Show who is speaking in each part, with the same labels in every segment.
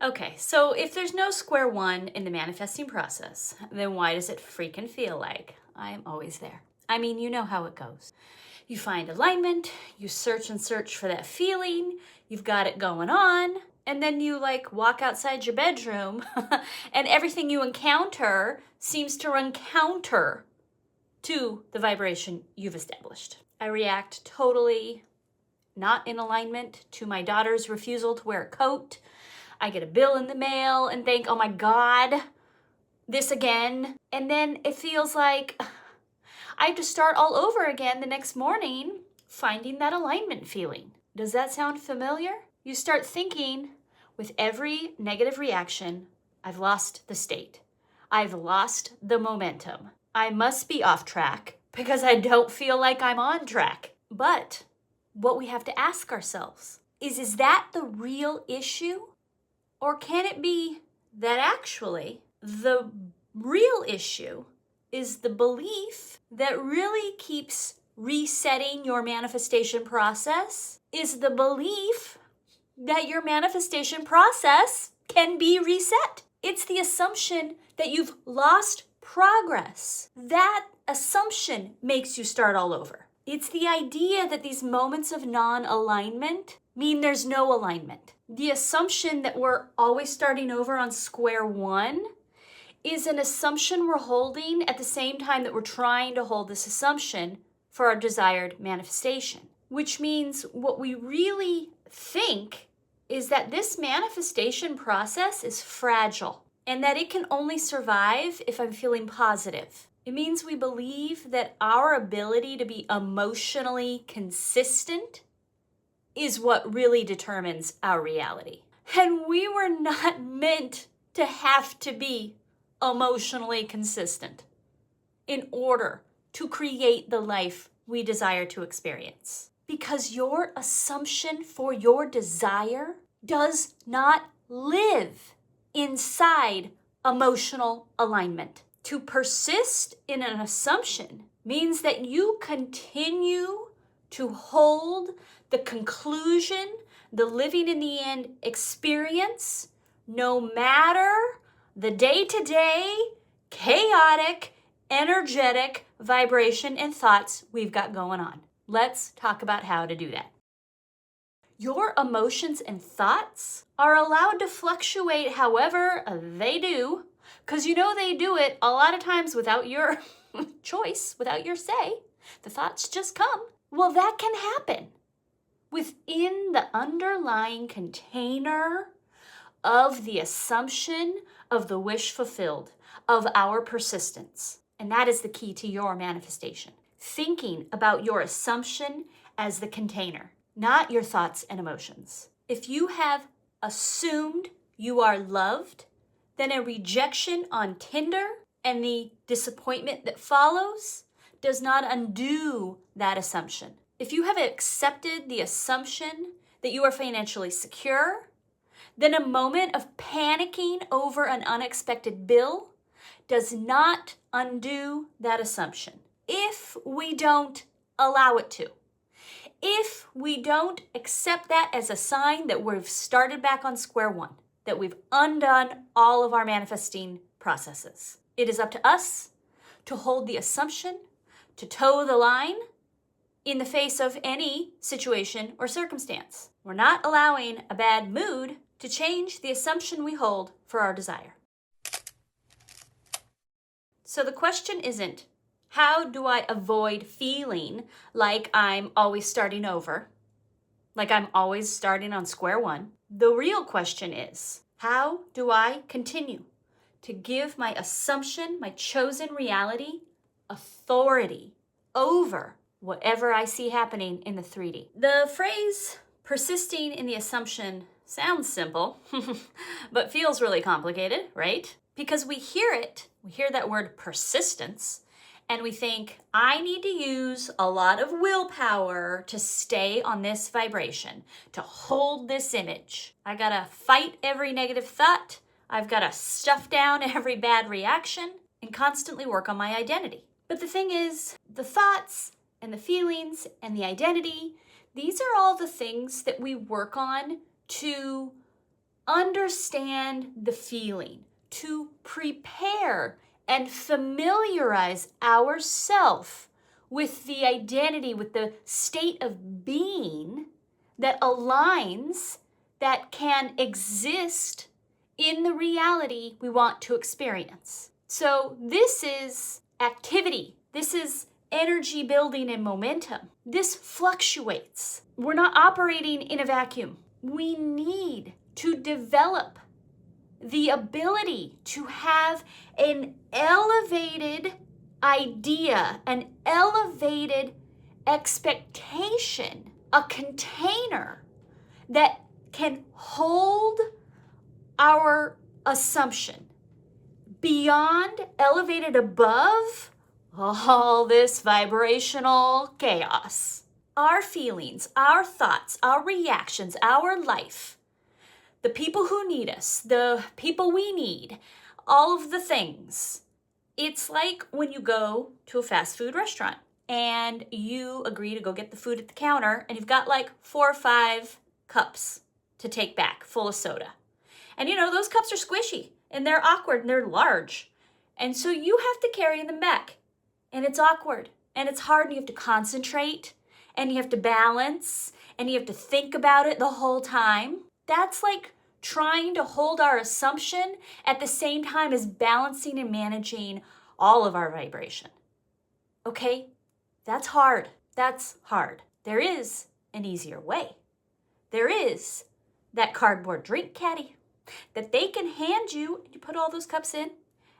Speaker 1: Okay, so if there's no square one in the manifesting process, then why does it freaking feel like I'm always there? I mean, you know how it goes. You find alignment, you search and search for that feeling, you've got it going on, and then you like walk outside your bedroom and everything you encounter seems to run counter to the vibration you've established. I react totally not in alignment to my daughter's refusal to wear a coat. I get a bill in the mail and think, oh my God, this again. And then it feels like I have to start all over again the next morning, finding that alignment feeling. Does that sound familiar? You start thinking with every negative reaction, I've lost the state. I've lost the momentum. I must be off track because I don't feel like I'm on track. But what we have to ask ourselves is that the real issue? Or can it be that actually the real issue is the belief that really keeps resetting your manifestation process, is the belief that your manifestation process can be reset. It's the assumption that you've lost progress. That assumption makes you start all over. It's the idea that these moments of non-alignment mean there's no alignment. The assumption that we're always starting over on square one is an assumption we're holding at the same time that we're trying to hold this assumption for our desired manifestation. Which means what we really think is that this manifestation process is fragile and that it can only survive if I'm feeling positive. It means we believe that our ability to be emotionally consistent is what really determines our reality. And we were not meant to have to be emotionally consistent in order to create the life we desire to experience. Because your assumption for your desire does not live inside emotional alignment. To persist in an assumption means that you continue to hold the conclusion, the living in the end experience, no matter the day-to-day, chaotic, energetic vibration and thoughts we've got going on. Let's talk about how to do that. Your emotions and thoughts are allowed to fluctuate however they do, because you know they do it a lot of times without your choice, without your say. The thoughts just come. Well, that can happen within the underlying container of the assumption of the wish fulfilled, of our persistence. And that is the key to your manifestation. Thinking about your assumption as the container, not your thoughts and emotions. If you have assumed you are loved, then a rejection on Tinder and the disappointment that follows does not undo that assumption. If you have accepted the assumption that you are financially secure, then a moment of panicking over an unexpected bill does not undo that assumption. If we don't allow it to. If we don't accept that as a sign that we've started back on square one, that we've undone all of our manifesting processes. It is up to us to hold the assumption, to toe the line in the face of any situation or circumstance. We're not allowing a bad mood to change the assumption we hold for our desire. So the question isn't, how do I avoid feeling like I'm always starting over, like I'm always starting on square one? The real question is, how do I continue to give my assumption, my chosen reality, authority over whatever I see happening in the 3D? The phrase persisting in the assumption sounds simple, but feels really complicated, right? Because we hear that word persistence, and we think, I need to use a lot of willpower to stay on this vibration, to hold this image. I gotta fight every negative thought. I've gotta stuff down every bad reaction and constantly work on my identity. But the thing is, the thoughts and the feelings and the identity, these are all the things that we work on to understand the feeling, to prepare and familiarize ourselves with the identity, with the state of being that aligns, that can exist in the reality we want to experience. So this is activity. This is energy building and momentum. This fluctuates. We're not operating in a vacuum. We need to develop the ability to have an elevated idea, an elevated expectation, a container that can hold our assumption beyond, elevated above all this vibrational chaos. Our feelings, our thoughts, our reactions, our life, the people who need us, the people we need, all of the things. It's like when you go to a fast food restaurant and you agree to go get the food at the counter and you've got like 4 or 5 cups to take back full of soda. And you know, those cups are squishy and they're awkward and they're large. And so you have to carry them back. And it's awkward and it's hard and you have to concentrate and you have to balance and you have to think about it the whole time. That's like trying to hold our assumption at the same time as balancing and managing all of our vibration. Okay? That's hard. That's hard. There is an easier way. There is that cardboard drink caddy that they can hand you, and you put all those cups in,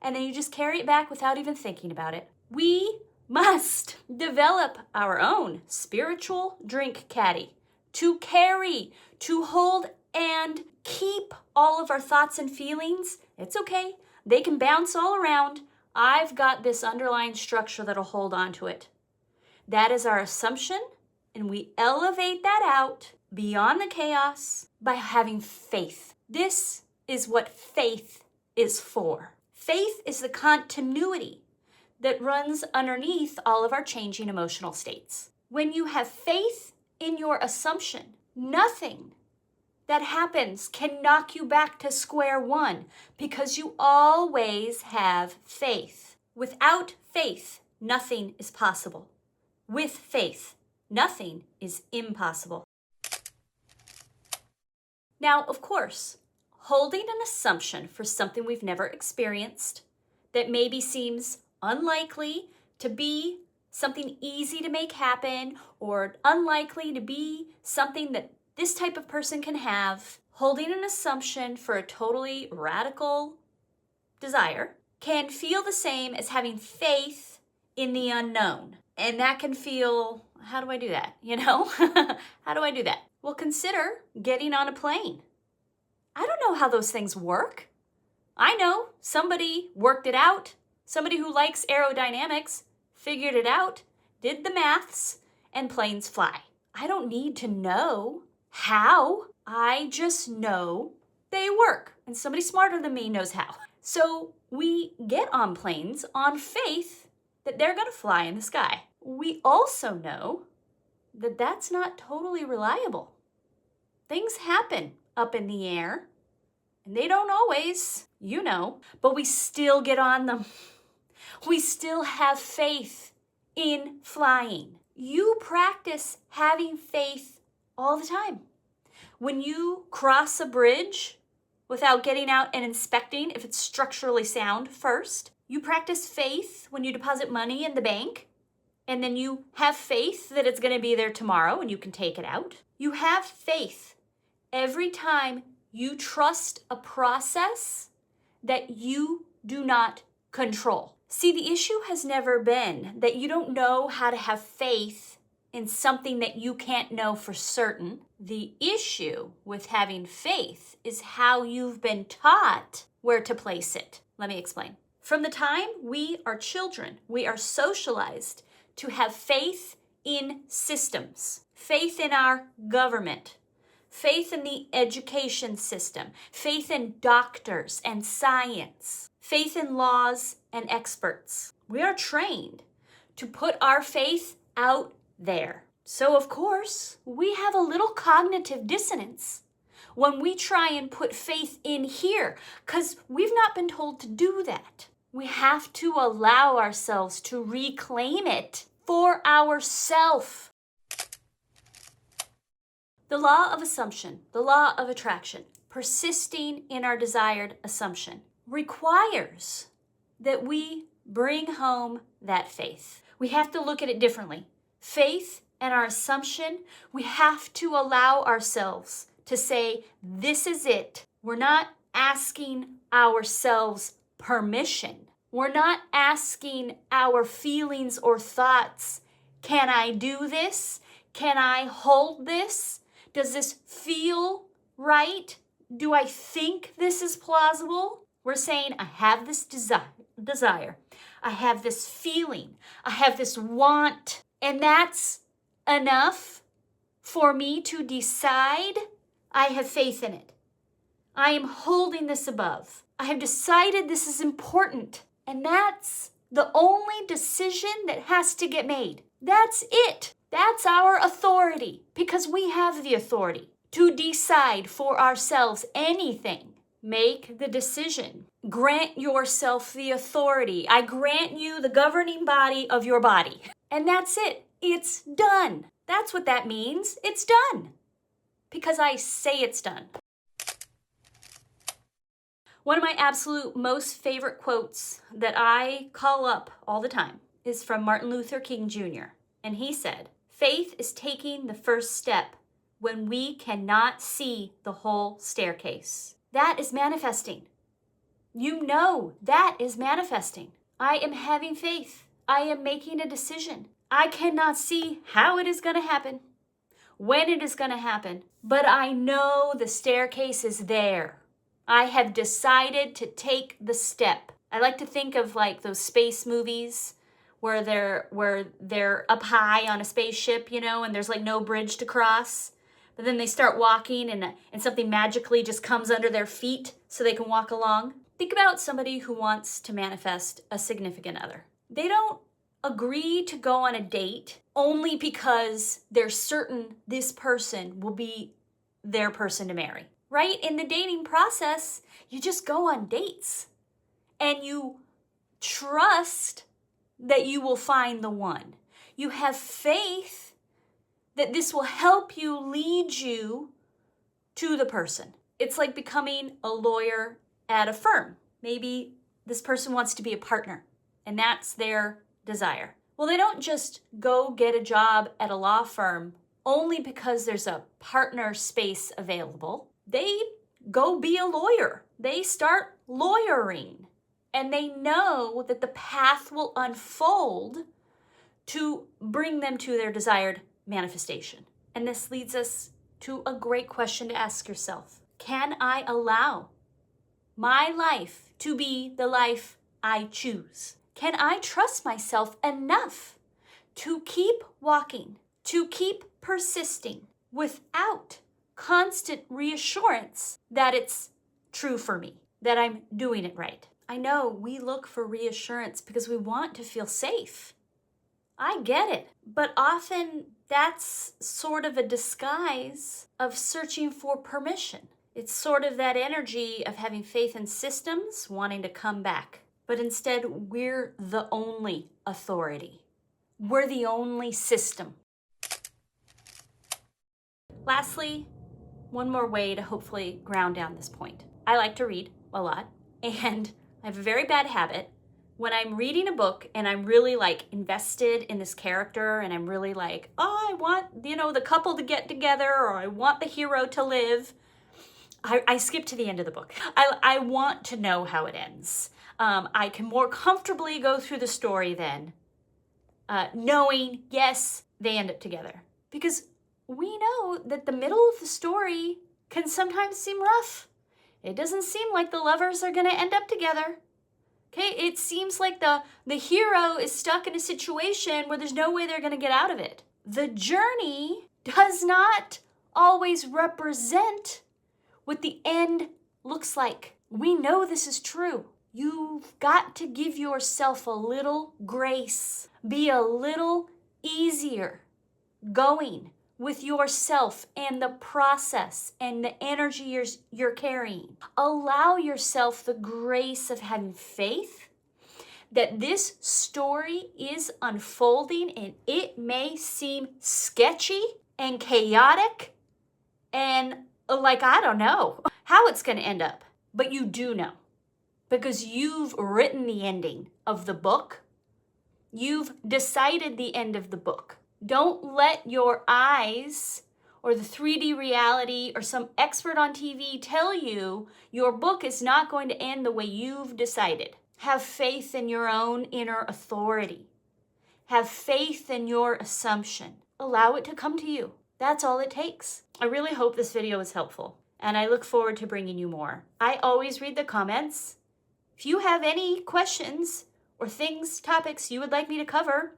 Speaker 1: and then you just carry it back without even thinking about it. We must develop our own spiritual drink caddy to carry, to hold, and keep all of our thoughts and feelings. It's okay. They can bounce all around. I've got this underlying structure that'll hold on to it. That is our assumption, and we elevate that out beyond the chaos by having faith. This is what faith is for. Faith is the continuity that runs underneath all of our changing emotional states. When you have faith in your assumption, nothing that happens can knock you back to square one because you always have faith. Without faith, nothing is possible. With faith, nothing is impossible. Now, of course, holding an assumption for something we've never experienced that maybe seems unlikely to be something easy to make happen or unlikely to be something that this type of person can have, holding an assumption for a totally radical desire can feel the same as having faith in the unknown. And that can feel, how do I do that? You know, how do I do that? Well, consider getting on a plane. I don't know how those things work. I know somebody worked it out. Somebody who likes aerodynamics figured it out, did the maths, and planes fly. I don't need to know how. I just know they work. And somebody smarter than me knows how. So we get on planes on faith that they're going to fly in the sky. We also know that that's not totally reliable. Things happen up in the air, and they don't always, you know, but we still get on them. We still have faith in flying. You practice having faith all the time. When you cross a bridge without getting out and inspecting if it's structurally sound first, you practice faith when you deposit money in the bank, and then you have faith that it's going to be there tomorrow and you can take it out. You have faith every time you trust a process that you do not control. See, the issue has never been that you don't know how to have faith in something that you can't know for certain. The issue with having faith is how you've been taught where to place it. Let me explain. From the time we are children, we are socialized to have faith in systems, faith in our government, faith in the education system, faith in doctors and science, faith in laws and experts. We are trained to put our faith out there. So, of course, we have a little cognitive dissonance when we try and put faith in here, because we've not been told to do that. We have to allow ourselves to reclaim it for ourselves. The law of assumption, the law of attraction, persisting in our desired assumption, requires that we bring home that faith. We have to look at it differently. Faith and our assumption, we have to allow ourselves to say, this is it. We're not asking ourselves permission. We're not asking our feelings or thoughts, can I do this? Can I hold this? Does this feel right? Do I think this is plausible? We're saying, I have this desire. I have this feeling. I have this want. And that's enough for me to decide I have faith in it. I am holding this above. I have decided this is important. And that's the only decision that has to get made. That's it. That's our authority, because we have the authority to decide for ourselves anything. Make the decision. Grant yourself the authority. I grant you the governing body of your body. And that's it. It's done. That's what that means. It's done. Because I say it's done. One of my absolute most favorite quotes that I call up all the time is from Martin Luther King Jr. And he said, faith is taking the first step when we cannot see the whole staircase. That is manifesting. You know that is manifesting. I am having faith. I am making a decision. I cannot see how it is going to happen, when it is going to happen, but I know the staircase is there. I have decided to take the step. I like to think of like those space movies where they're up high on a spaceship, and there's like no bridge to cross. But then they start walking and something magically just comes under their feet so they can walk along. Think about somebody who wants to manifest a significant other. They don't agree to go on a date only because they're certain this person will be their person to marry, right? In the dating process, you just go on dates and you trust that you will find the one. You have faith that this will help you lead you to the person. It's like becoming a lawyer at a firm. Maybe this person wants to be a partner, and that's their desire. Well, they don't just go get a job at a law firm only because there's a partner space available. They go be a lawyer. They start lawyering. And they know that the path will unfold to bring them to their desired manifestation. And this leads us to a great question to ask yourself. Can I allow my life to be the life I choose? Can I trust myself enough to keep walking, to keep persisting without constant reassurance that it's true for me, that I'm doing it right? I know we look for reassurance because we want to feel safe. I get it. But often that's sort of a disguise of searching for permission. It's sort of that energy of having faith in systems, wanting to come back. But instead, we're the only authority. We're the only system. Lastly, one more way to hopefully ground down this point. I like to read a lot, and I have a very bad habit. When I'm reading a book and I'm really like invested in this character and I'm really like, oh, I want, the couple to get together, or I want the hero to live, I skip to the end of the book. I want to know how it ends. I can more comfortably go through the story then, knowing, yes, they end up together. Because we know that the middle of the story can sometimes seem rough. It doesn't seem like the lovers are going to end up together. Okay, it seems like the hero is stuck in a situation where there's no way they're going to get out of it. The journey does not always represent what the end looks like. We know this is true. You've got to give yourself a little grace. Be a little easier going with yourself and the process and the energy you're carrying. Allow yourself the grace of having faith that this story is unfolding, and it may seem sketchy and chaotic and like, I don't know how it's going to end up, but you do know, because you've written the ending of the book. You've decided the end of the book. Don't let your eyes or the 3D reality or some expert on TV tell you your book is not going to end the way you've decided. Have faith in your own inner authority. Have faith in your assumption. Allow it to come to you. That's all it takes. I really hope this video was helpful, and I look forward to bringing you more. I always read the comments. If you have any questions or topics you would like me to cover,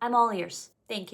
Speaker 1: I'm all ears. Thank you.